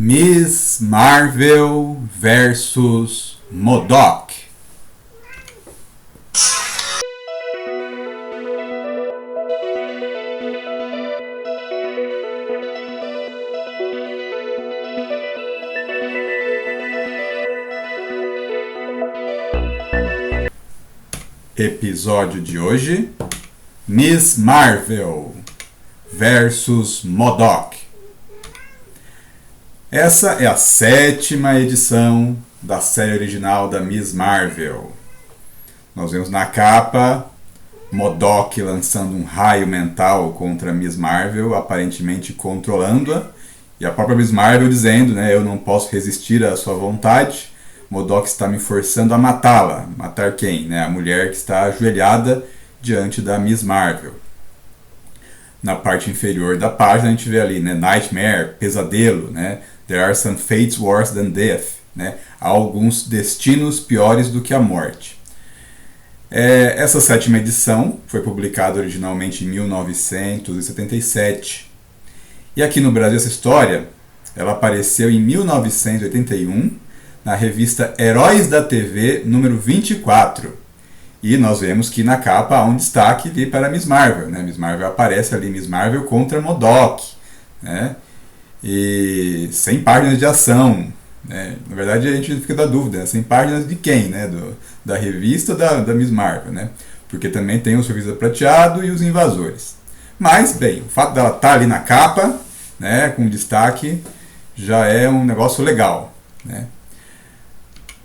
Miss Marvel versus MODOK. Episódio de hoje: Miss Marvel versus MODOK. Essa é a 7ª edição da série original da Miss Marvel. Nós vemos na capa MODOK lançando um raio mental contra a Miss Marvel, aparentemente controlando-a, e a própria Miss Marvel dizendo, eu não posso resistir à sua vontade, MODOK está me forçando a matá-la. Matar quem? A mulher que está ajoelhada diante da Miss Marvel. Na parte inferior da página a gente vê ali, Nightmare, pesadelo, There are some fates worse than death. Há alguns destinos piores do que a morte. Essa 7ª edição foi publicada originalmente em 1977. E aqui no Brasil essa história ela apareceu em 1981 na revista Heróis da TV, número 24. E nós vemos que na capa há um destaque ali para a Miss Marvel. Miss Marvel aparece ali, Miss Marvel contra MODOK. E 100 páginas de ação. Na verdade a gente fica da dúvida, 100 páginas de quem? Da revista da Miss Marvel, porque também tem o Surfista Prateado e os Invasores. Mas, bem, o fato dela estar ali na capa, com destaque, já é um negócio legal.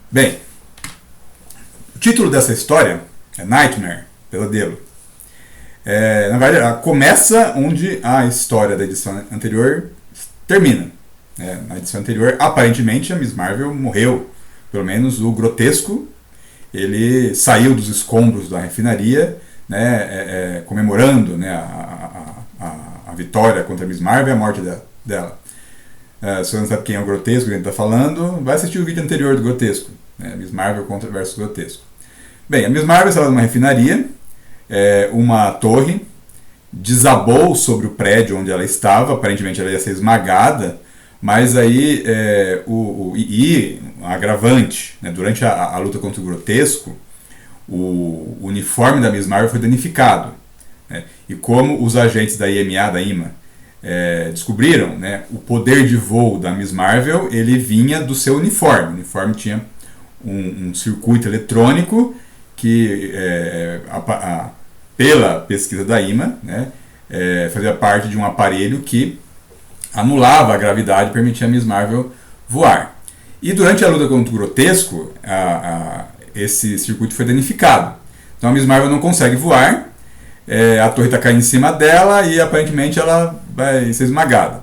Bem, o título dessa história é Nightmare, pesadelo. Na verdade, ela começa onde a história da edição anterior termina. Na edição anterior, aparentemente, a Miss Marvel morreu. Pelo menos o Grotesco, ele saiu dos escombros da refinaria, comemorando a vitória contra a Miss Marvel e a morte dela. Se você não sabe quem é o Grotesco que a gente está falando, vai assistir o vídeo anterior do Grotesco. Miss Marvel versus Grotesco. Bem, a Miss Marvel estava numa refinaria, uma torre desabou sobre o prédio onde ela estava, aparentemente ela ia ser esmagada, mas aí o agravante, durante a luta contra o Grotesco, o uniforme da Miss Marvel foi danificado. E como os agentes da IMA, descobriram, o poder de voo da Miss Marvel, ele vinha do seu uniforme. O uniforme tinha um circuito eletrônico que, pela pesquisa da IMA, fazia parte de um aparelho que anulava a gravidade e permitia a Miss Marvel voar. E durante a luta contra o Grotesco, esse circuito foi danificado. Então a Miss Marvel não consegue voar, a torre está caindo em cima dela e aparentemente ela vai ser esmagada.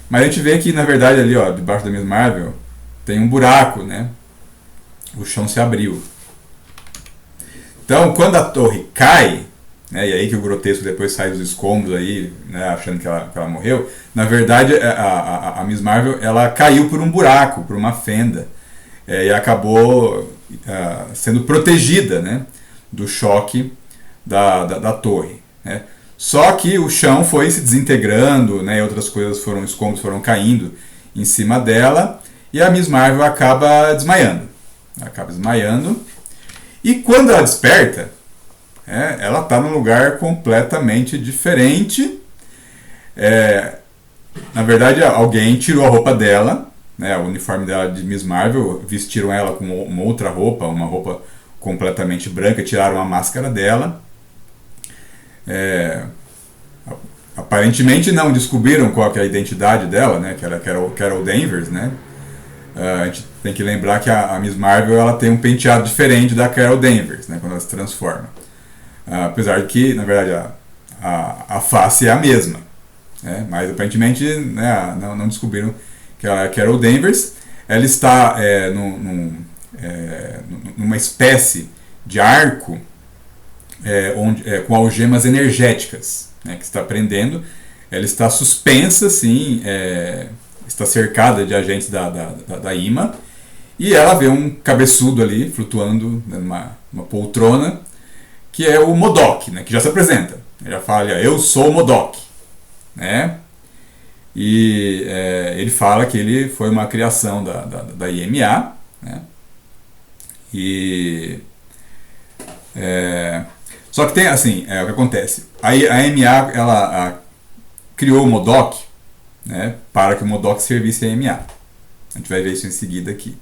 Mas a gente vê que, na verdade, ali, debaixo da Miss Marvel, tem um buraco, O chão se abriu. Então, quando a torre cai, e aí que o Grotesco depois sai dos escombros aí, achando que ela morreu, na verdade a Miss Marvel ela caiu por um buraco, por uma fenda, e acabou sendo protegida, do choque da torre. Só que o chão foi se desintegrando, outras coisas escombros foram caindo em cima dela, e a Miss Marvel acaba desmaiando. E quando ela desperta, ela está num lugar completamente diferente. Na verdade, alguém tirou a roupa dela, o uniforme dela de Miss Marvel, vestiram ela com uma outra roupa, uma roupa completamente branca, tiraram a máscara dela. Aparentemente não descobriram qual que é a identidade dela, que era Carol Danvers, a gente tem que lembrar que a Miss Marvel ela tem um penteado diferente da Carol Danvers, quando ela se transforma. Apesar de que, na verdade, a face é a mesma. Mas aparentemente não descobriram que ela é Carol Danvers. Ela está numa espécie de arco com algemas energéticas, que está prendendo. Ela está suspensa, assim, está cercada de agentes da IMA, e ela vê um cabeçudo ali flutuando numa poltrona, que é o MODOK, que já se apresenta. Ele já fala, eu sou o MODOK. E ele fala que ele foi uma criação da IMA, né? E só que tem assim, o que acontece? A IMA ela criou o MODOK, né, para que o MODOK servisse a IMA. A gente vai ver isso em seguida aqui.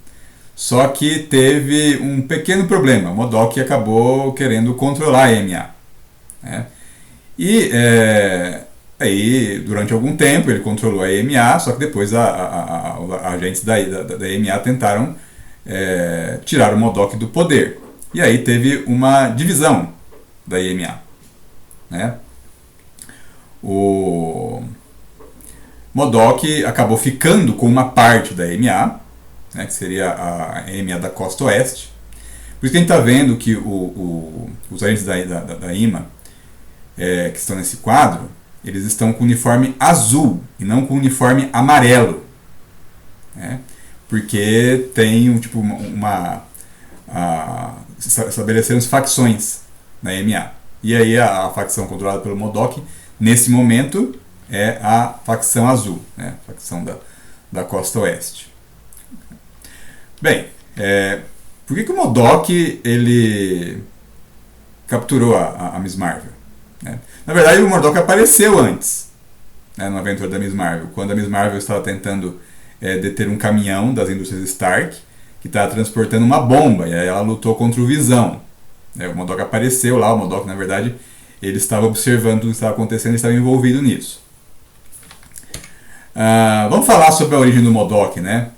Só que teve um pequeno problema. O MODOK acabou querendo controlar a IMA, né? E aí, durante algum tempo, ele controlou a IMA, só que depois os agentes da IMA tentaram tirar o MODOK do poder. E aí teve uma divisão da IMA, né? O MODOK acabou ficando com uma parte da IMA, né, que seria a IMA da Costa Oeste. Por isso que a gente está vendo que os agentes da IMA, que estão nesse quadro, eles estão com uniforme azul e não com uniforme amarelo, né? Porque tem estabeleceram facções na IMA. E aí a facção controlada pelo MODOK, nesse momento, é a facção azul, né? A facção da Costa Oeste. Bem, por que o MODOK ele capturou a Miss Marvel, né? Na verdade, o MODOK apareceu antes, né, na aventura da Miss Marvel, quando a Miss Marvel estava tentando deter um caminhão das indústrias Stark que estava transportando uma bomba, e aí ela lutou contra o Visão. O MODOK apareceu lá. O MODOK, na verdade, ele estava observando tudo que estava acontecendo e estava envolvido nisso. Vamos falar sobre a origem do MODOK, né?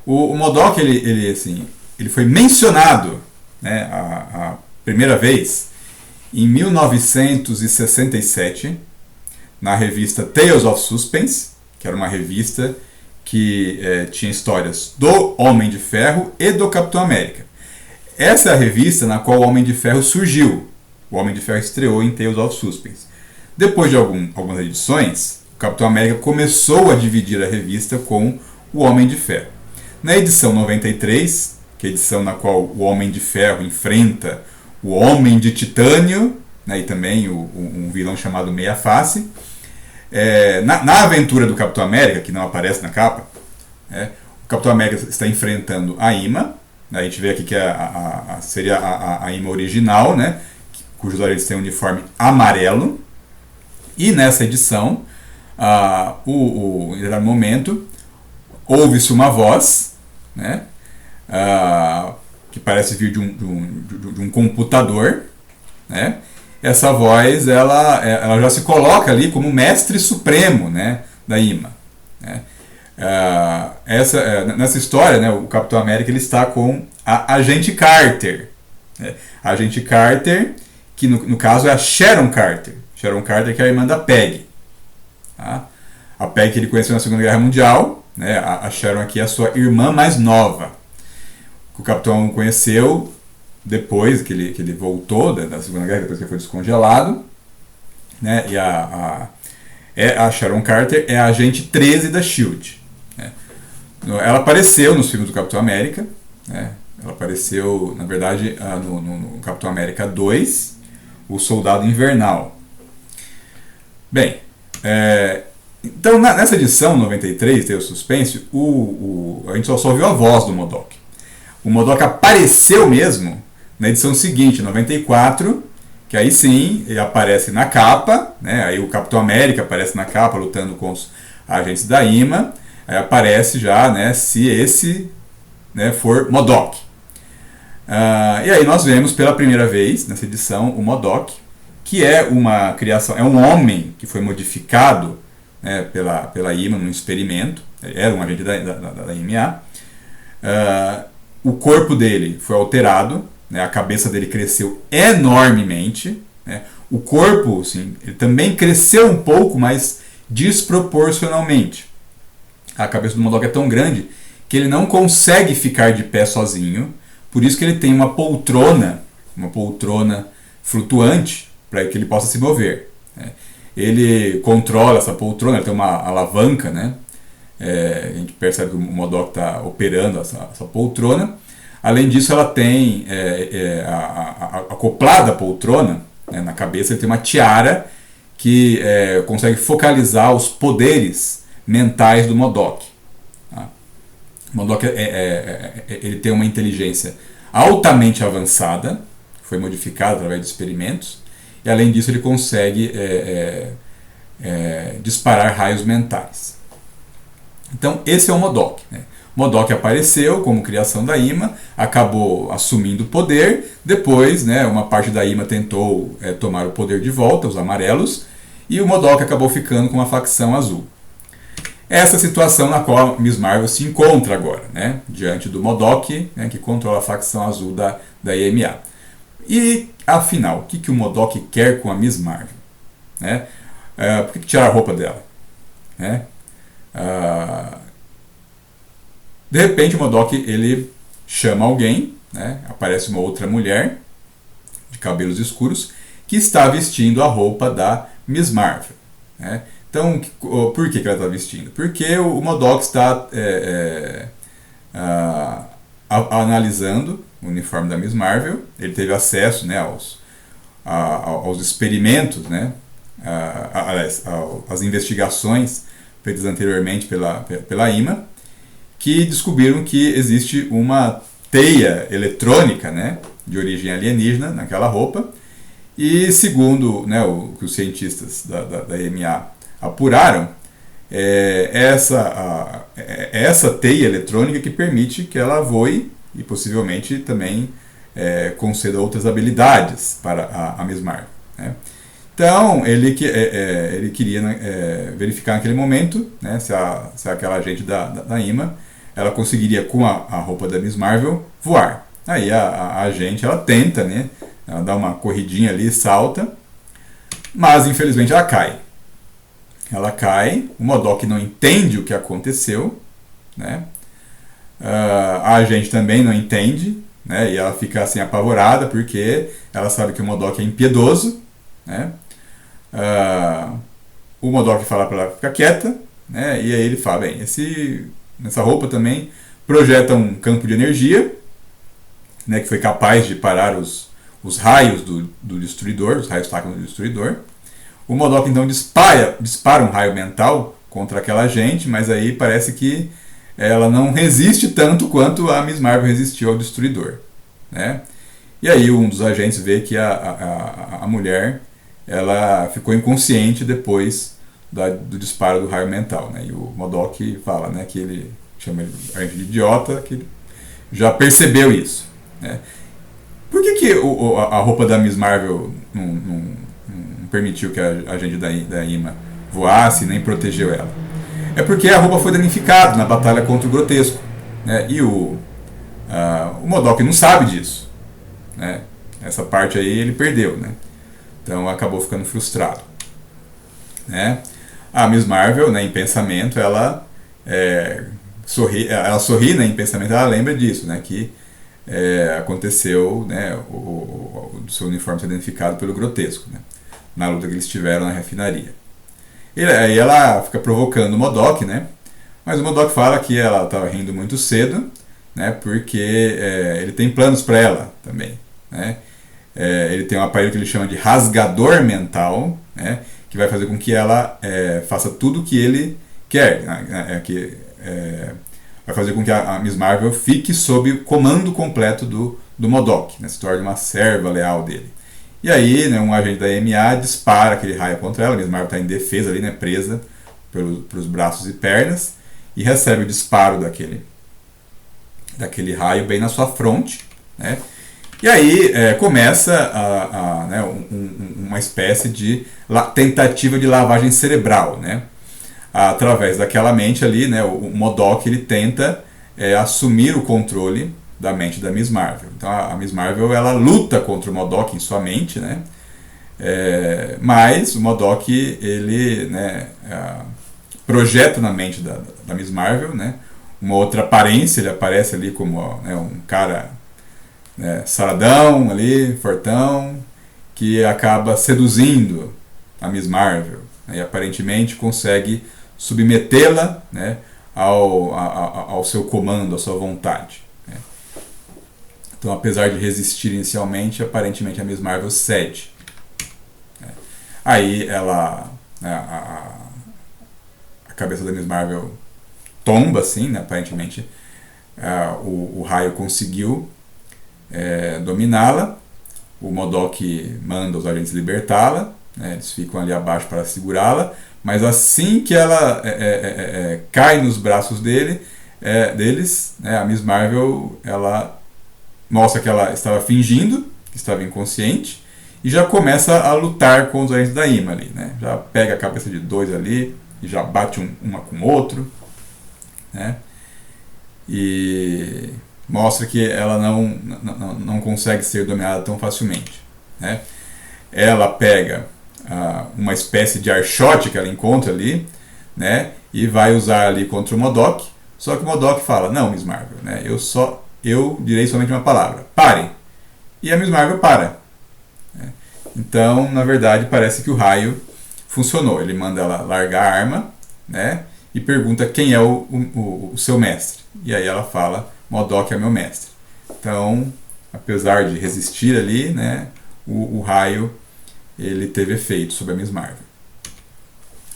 O MODOK ele foi mencionado, né, a primeira vez em 1967 na revista Tales of Suspense, que era uma revista que tinha histórias do Homem de Ferro e do Capitão América. Essa é a revista na qual o Homem de Ferro surgiu. O Homem de Ferro estreou em Tales of Suspense. Depois de algumas edições, o Capitão América começou a dividir a revista com o Homem de Ferro. Na edição 93, que é a edição na qual o Homem de Ferro enfrenta o Homem de Titânio, né, e também um vilão chamado Meia Face, na aventura do Capitão América, que não aparece na capa, o Capitão América está enfrentando a IMA. A gente vê aqui que seria a IMA original, né, cujos olhos têm um uniforme amarelo. E nessa edição, em determinado momento, ouve-se uma voz, né, que parece vir de um computador, né? Essa voz ela já se coloca ali como mestre supremo, né, da IMA, né? Nessa história, né, o Capitão América ele está com a Agente Carter, né? A Agente Carter, que no caso é a Sharon Carter. Sharon Carter, que é a irmã da Peggy, tá? A Peggy que ele conheceu na Segunda Guerra Mundial, né? A Sharon aqui é a sua irmã mais nova, que o Capitão conheceu depois que ele voltou da Segunda Guerra, depois que ele foi descongelado, né? E a Sharon Carter é a agente 13 da SHIELD, né? Ela apareceu nos filmes do Capitão América, né? Ela apareceu, na verdade, no Capitão América 2, o Soldado Invernal. Bem, então nessa edição 93, tem o suspense, a gente só viu a voz do MODOK. O MODOK apareceu mesmo na edição seguinte, 94, que aí sim ele aparece na capa, né? Aí o Capitão América aparece na capa lutando com os agentes da IMA. Aí aparece já, né, se esse, né, for MODOK. E aí nós vemos pela primeira vez nessa edição o MODOK, que é uma criação, é um homem que foi modificado, né, pela IMA num experimento. Ele era um agente da IMA. O corpo dele foi alterado, né, a cabeça dele cresceu enormemente, né, o corpo, sim, ele também cresceu um pouco, mas desproporcionalmente. A cabeça do MODOK é tão grande que ele não consegue ficar de pé sozinho, por isso que ele tem uma poltrona flutuante para que ele possa se mover, né. Ele controla essa poltrona, ele tem uma alavanca, né. A gente percebe que o MODOK está operando essa poltrona. Além disso, ela tem acoplada a poltrona, né, na cabeça, ele tem uma tiara que consegue focalizar os poderes mentais do MODOK. Tá? O MODOK ele tem uma inteligência altamente avançada, foi modificada através de experimentos, e além disso ele consegue disparar raios mentais. Então esse é o MODOK. Né? O MODOK apareceu como criação da IMA, acabou assumindo o poder, depois, né, uma parte da IMA tentou tomar o poder de volta, os amarelos, e o MODOK acabou ficando com uma facção azul. Essa situação na qual a Miss Marvel se encontra agora, né, diante do MODOK, né, que controla a facção azul da EMA. E, afinal, o que o MODOK quer com a Miss Marvel? Né? Por que tirar a roupa dela? Né? De repente o MODOK ele chama alguém, né? Aparece uma outra mulher de cabelos escuros que está vestindo a roupa da Miss Marvel. Né? Então, por que ela está vestindo? Porque o MODOK está analisando o uniforme da Miss Marvel, ele teve acesso, né, aos experimentos, né, às investigações feitas anteriormente pela IMA, que descobriram que existe uma teia eletrônica, né, de origem alienígena naquela roupa, e segundo, né, o que os cientistas da EMA apuraram, essa teia eletrônica que permite que ela voe e possivelmente também conceda outras habilidades para a Miss Marvel. Né? Então, ele queria verificar naquele momento, né, se aquela agente da IMA ela conseguiria, com a roupa da Miss Marvel, voar. Aí a agente ela tenta, né, ela dá uma corridinha ali, salta, mas infelizmente ela cai. Ela cai, o MODOK não entende o que aconteceu, né? A agente também não entende, né? E ela fica assim apavorada porque ela sabe que o MODOK é impiedoso, né? O MODOK fala para ela ficar quieta, né? E aí ele fala, bem, essa roupa também projeta um campo de energia, né? Que foi capaz de parar os raios do destruidor, os raios tacos do destruidor. O MODOK então dispara um raio mental contra aquela agente, mas aí parece que ela não resiste tanto quanto a Miss Marvel resistiu ao destruidor. Né? E aí um dos agentes vê que a mulher ela ficou inconsciente depois do disparo do raio mental. Né? E o MODOK fala, né, que ele chama ele de idiota, que já percebeu isso. Né? Por que a roupa da Miss Marvel não permitiu que a agente da IMA voasse, nem protegeu ela? É porque a roupa foi danificada na batalha contra o Grotesco. Né? E o MODOK não sabe disso. Né? Essa parte aí ele perdeu. Né? Então acabou ficando frustrado. Né? A Miss Marvel, né, em pensamento, ela sorri, né, em pensamento, ela lembra disso, né, que aconteceu, né, o seu uniforme ser danificado pelo Grotesco, né, na luta que eles tiveram na refinaria. Aí ela fica provocando o MODOK, né, mas o MODOK fala que ela estava rindo muito cedo, né, porque ele tem planos para ela também. Né, ele tem um aparelho que ele chama de rasgador mental, né, que vai fazer com que ela faça tudo o que ele quer, vai fazer com que a Miss Marvel fique sob comando completo do MODOK, né, se torne uma serva leal dele. E aí, né, um agente da EMA dispara aquele raio contra ela, a Miss Marvel está em defesa ali, né, presa pelos braços e pernas, e recebe o disparo daquele raio bem na sua fronte, né? E aí começa né, uma espécie de tentativa de lavagem cerebral, né? Através daquela mente ali, né, o MODOK ele tenta assumir o controle da mente da Miss Marvel. Então a Miss Marvel ela luta contra o MODOK em sua mente, né? Mas o MODOK ele, né, projeta na mente da Miss Marvel, né, uma outra aparência. Ele aparece ali como, né, um cara, né, saradão ali, fortão, que acaba seduzindo a Miss Marvel, né, e aparentemente consegue submetê-la, né, ao seu comando, à sua vontade. Né. Então, apesar de resistir inicialmente, aparentemente a Miss Marvel cede. Né. Aí ela cabeça da Miss Marvel tomba, assim, né? Aparentemente o raio conseguiu dominá-la. O MODOK manda os agentes libertá-la, né? Eles ficam ali abaixo para segurá-la, mas assim que ela cai nos braços deles, né? A Miss Marvel ela mostra que ela estava fingindo, que estava inconsciente, e já começa a lutar com os agentes da IMA ali, né? Já pega a cabeça de dois ali e já bate uma com o outro, né? E mostra que ela não consegue ser dominada tão facilmente, né? Ela pega uma espécie de archote que ela encontra ali, né? E vai usar ali contra o MODOK, só que o MODOK fala, não, Miss Marvel, né? Eu direi somente uma palavra, pare. E a Miss Marvel para. Então, na verdade, parece que o raio funcionou. Ele manda ela largar a arma, né? E pergunta quem é o seu mestre. E aí ela fala, MODOK é meu mestre. Então, apesar de resistir ali, né? O raio ele teve efeito sobre a Miss Marvel.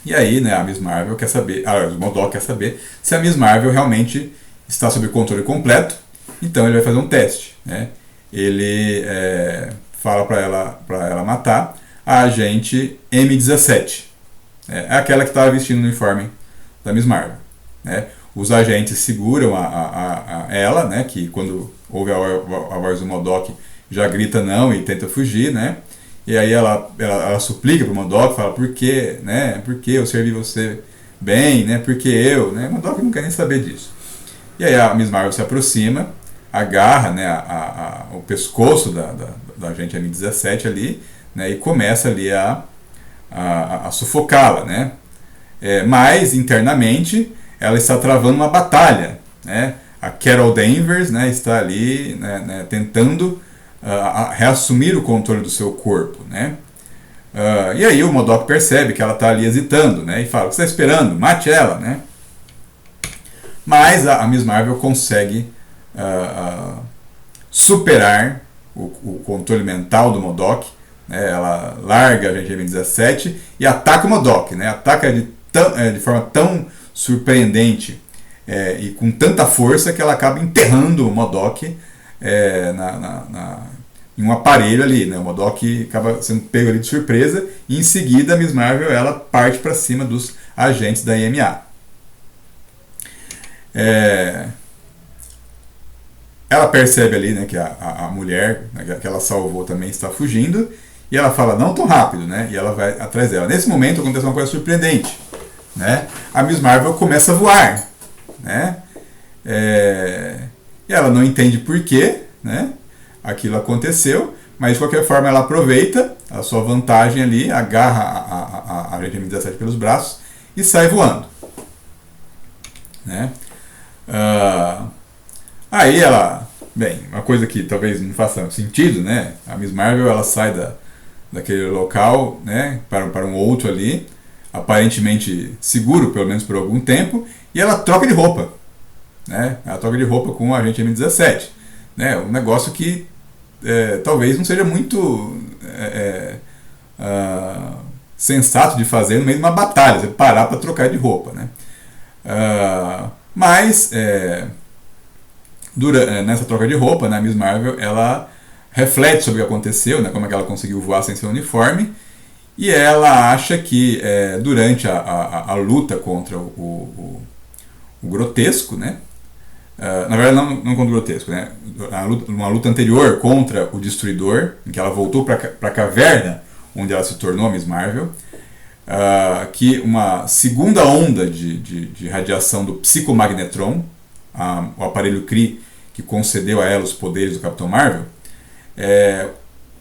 E aí, né? A Miss Marvel quer saber, o MODOK quer saber se a Miss Marvel realmente está sob controle completo. Então ele vai fazer um teste, né? Ele fala para ela matar a agente M17. É aquela que estava vestindo o uniforme da Miss Marvel, né? Os agentes seguram ela, né? Que quando ouve a voz do MODOK já grita não e tenta fugir, né? E aí ela suplica para o MODOK, fala por quê, né? Por que eu servi você bem, né? Por que eu, né? O MODOK não quer nem saber disso. E aí a Miss Marvel se aproxima, agarra, né, o pescoço da agente M17 ali, né, e começa ali a sufocá-la, né? Mas internamente ela está travando uma batalha, né? A Carol Danvers, né, está ali, né, tentando reassumir o controle do seu corpo, né? E aí o MODOK percebe que ela está ali hesitando, né, e fala, o que você está esperando? Mate ela, né? Mas a Miss Marvel consegue superar o controle mental do MODOK, né? Ela larga a agente M17 e ataca o MODOK, né? Ataca de forma tão surpreendente e com tanta força que ela acaba enterrando o MODOK em um aparelho ali, né? O MODOK acaba sendo pego ali de surpresa e em seguida a Miss Marvel ela parte para cima dos agentes da IMA. Ela percebe ali, né, que a mulher, né, que ela salvou também está fugindo e ela fala, não tão rápido, né? E ela vai atrás dela. Nesse momento acontece uma coisa surpreendente, né? A Miss Marvel começa a voar, né? E ela não entende por quê, né? Aquilo aconteceu, mas de qualquer forma ela aproveita a sua vantagem ali, agarra a agente M17 pelos braços e sai voando, né? Aí ela, bem, uma coisa que talvez não faça sentido, né? A Miss Marvel ela sai daquele local, né, para um outro ali, aparentemente seguro, pelo menos por algum tempo, e ela troca de roupa, né? Ela troca de roupa com o agente M17, né? Um negócio que talvez não seja muito sensato de fazer no meio de uma batalha, você parar para trocar de roupa, né? Mas nessa troca de roupa, né, a Miss Marvel ela reflete sobre o que aconteceu, né, como é que ela conseguiu voar sem seu uniforme, e ela acha que durante a luta contra o grotesco, né, na verdade não contra o grotesco, né, uma luta anterior contra o Destruidor, em que ela voltou para a caverna onde ela se tornou a Miss Marvel, que uma segunda onda de radiação do Psicomagnetron, o aparelho Kree que concedeu a ela os poderes do Capitão Marvel,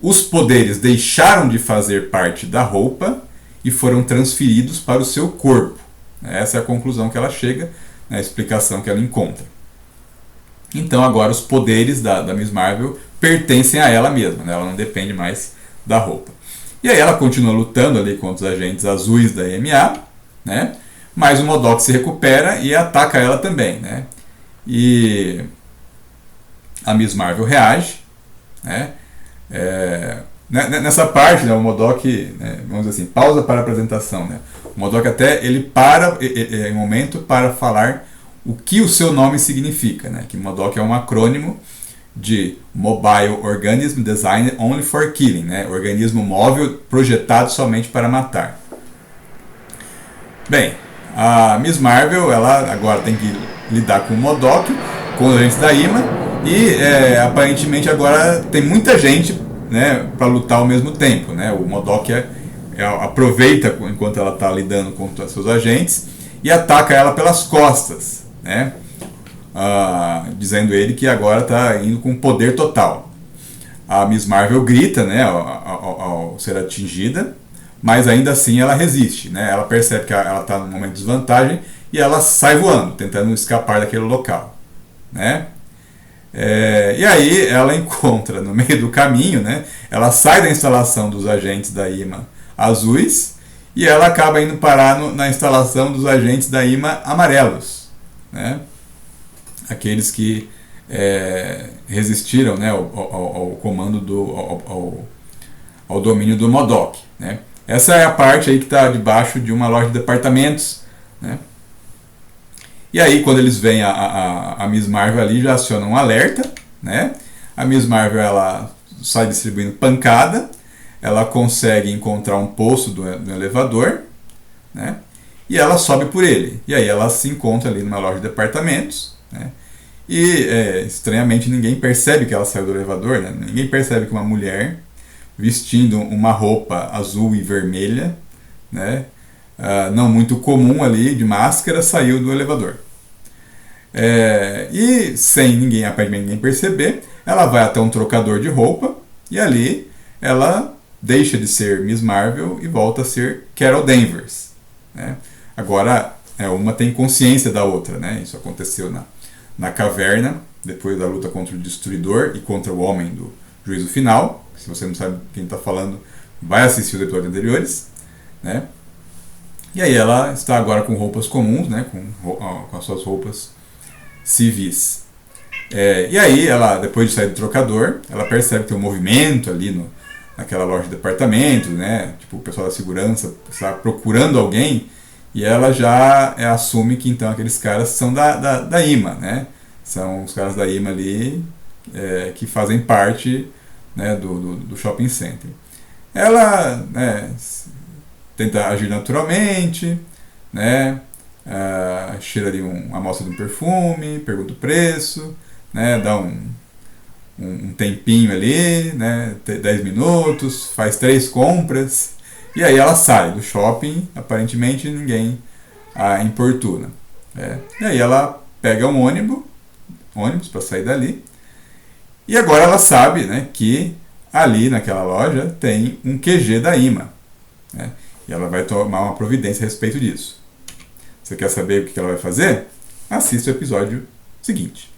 os poderes deixaram de fazer parte da roupa e foram transferidos para o seu corpo. Essa é a conclusão que ela chega, a explicação que ela encontra. Então agora os poderes da Miss Marvel pertencem a ela mesma, né? Ela não depende mais da roupa. E aí ela continua lutando ali contra os agentes azuis da EMA, né? Mas o MODOK se recupera e ataca ela também, né? E a Miss Marvel reage, né? Nessa parte, né, o Modok, né, vamos dizer assim, pausa para a apresentação. Né? O Modok até ele para em um momento para falar o que o seu nome significa. Né? Que Modok é um acrônimo de Mobile Organism Designed Only for Killing, né? Organismo móvel projetado somente para matar. Bem, a Miss Marvel ela agora tem que lidar com o Modok, com os agentes da IMA, e aparentemente agora tem muita gente, né, para lutar ao mesmo tempo. Né? O Modok aproveita enquanto ela está lidando com os seus agentes e ataca ela pelas costas, né? Dizendo ele que agora está indo com poder total. A Miss Marvel grita, né, ao ser atingida, mas ainda assim ela resiste. Né? Ela percebe que ela está num momento de desvantagem e ela sai voando, tentando escapar daquele local. Né? E aí ela encontra no meio do caminho, né, ela sai da instalação dos agentes da IMA azuis e ela acaba indo parar na instalação dos agentes da IMA amarelos. Né? Aqueles que resistiram, né, ao comando ao domínio do Modok. Né? Essa é a parte aí que está debaixo de uma loja de departamentos. Né? E aí quando eles veem a Miss Marvel ali, já acionam um alerta. Né? A Miss Marvel ela sai distribuindo pancada, ela consegue encontrar um poço do elevador, né? E ela sobe por ele. E aí ela se encontra ali numa loja de departamentos. Né? E estranhamente ninguém percebe que ela saiu do elevador. Né? Ninguém percebe que uma mulher vestindo uma roupa azul e vermelha, né, não muito comum ali, de máscara, saiu do elevador. E sem aparentemente ninguém perceber, ela vai até um trocador de roupa e ali ela deixa de ser Miss Marvel e volta a ser Carol Danvers. Né? Agora uma tem consciência da outra. Né? Isso aconteceu na caverna, depois da luta contra o Destruidor e contra o Homem do Juízo Final. Se você não sabe quem está falando, vai assistir os episódios anteriores. Né? E aí ela está agora com roupas comuns, né? com as suas roupas civis. E aí ela, depois de sair do trocador, ela percebe que tem um movimento ali naquela loja de departamento, né? Tipo, o pessoal da segurança está procurando alguém, e ela já assume que então aqueles caras são da IMA, né? São os caras da IMA ali que fazem parte, né, do shopping center. Ela, né, tenta agir naturalmente, né, cheira ali uma amostra de um perfume, pergunta o preço, né, dá um tempinho ali, né, 10 minutos, faz 3 compras, e aí ela sai do shopping, aparentemente ninguém a importuna. E aí ela pega um ônibus para sair dali, e agora ela sabe, né, que ali naquela loja tem um QG da IMA. Né, e ela vai tomar uma providência a respeito disso. Você quer saber o que ela vai fazer? Assista o episódio seguinte.